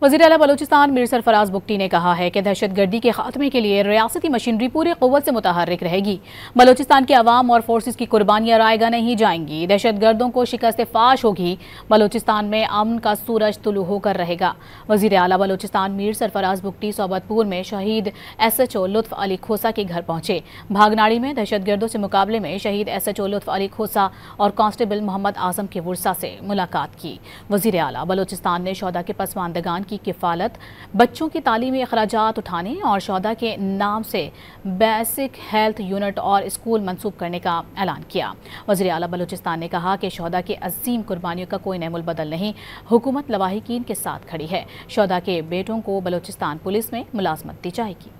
वज़ीर आला बलूचिस्तान मीर सरफराज बुगटी ने कहा है कि दहशतगर्दी के खात्मे के लिए रियासती मशीनरी पूरी क़ुव्वत से मुतहर्रिक रहेगी। बलूचिस्तान के अवाम और फोर्सेस की कुर्बानियाँ रायगा नहीं जाएंगी। दहशतगर्दों को शिकस्त फाश होगी। बलूचिस्तान में अमन का सूरज तुलू होकर रहेगा। वज़ीर आला बलूचिस्तान मीर सरफराज बुगटी सोबतपुर में शहीद SHO लुत्फ़ अली खोसा के घर पहुंचे। भागनाड़ी में दहशतगर्दों से मुकाबले में शहीद SHO लुत्फ़ अली खोसा और कांस्टेबल मोहम्मद आजम के वर्सा से मुलाकात की। वज़ीर आला बलूचिस्तान ने शोहदा के पसमानदगान की किफ़ालत, बच्चों की तालीमी अखराजात उठाने और शोहदा के नाम से बेसिक हेल्थ यूनिट और स्कूल मंसूब करने का ऐलान किया। वज़ीर आला बलूचिस्तान ने कहा कि शोहदा के अजीम कुर्बानियों का कोई नेमुल बदल नहीं, हुकूमत लवाहिकीन के साथ खड़ी है। शोहदा के बेटों को बलूचिस्तान पुलिस में मुलाजमत दी जाएगी।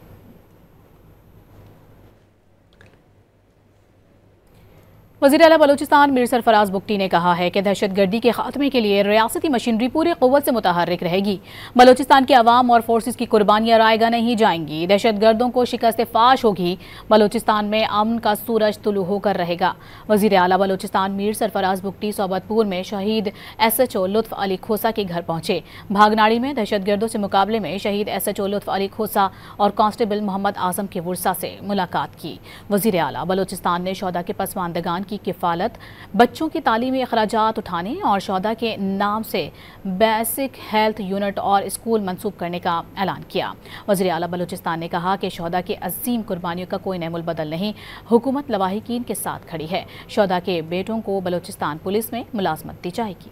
वज़ीर आला बलूचिस्तान मीर सरफराज बुगटी ने कहा है कि दहशतगर्दी के खात्मे के लिए रियासती मशीनरी पूरी क़ुव्वत से मुतहर्रिक रहेगी। बलूचिस्तान के अवाम और फोर्सेस की कुर्बानियाँ रायगा नहीं जाएंगी। दहशतगर्दों को शिकस्त फाश होगी। बलूचिस्तान में अमन का सूरज तुलू होकर रहेगा। वज़ीर आला बलूचिस्तान मीर सरफराज बुगटी सोबतपुर में शहीद SHO लुत्फ़ अली खोसा के घर पहुंचे। भागनाड़ी में दहशतगर्दों से मुकाबले में शहीद SHO लुत्फ़ अली खोसा और कांस्टेबल मोहम्मद आजम के वर्सा से मुलाकात की। वज़ीर आला बलूचिस्तान ने शोहदा के पसमानदगान की किफ़ालत, बच्चों की तालीमी अखराजात उठाने और शोहदा के नाम से बेसिक हेल्थ यूनिट और स्कूल मंसूब करने का ऐलान किया। वज़ीर आला बलूचिस्तान ने कहा कि शोहदा के अजीम कुर्बानियों का कोई नेमुल बदल नहीं, हुकूमत लवाहिकीन के साथ खड़ी है। शोहदा के बेटों को बलूचिस्तान पुलिस में मुलाजमत दी जाएगी।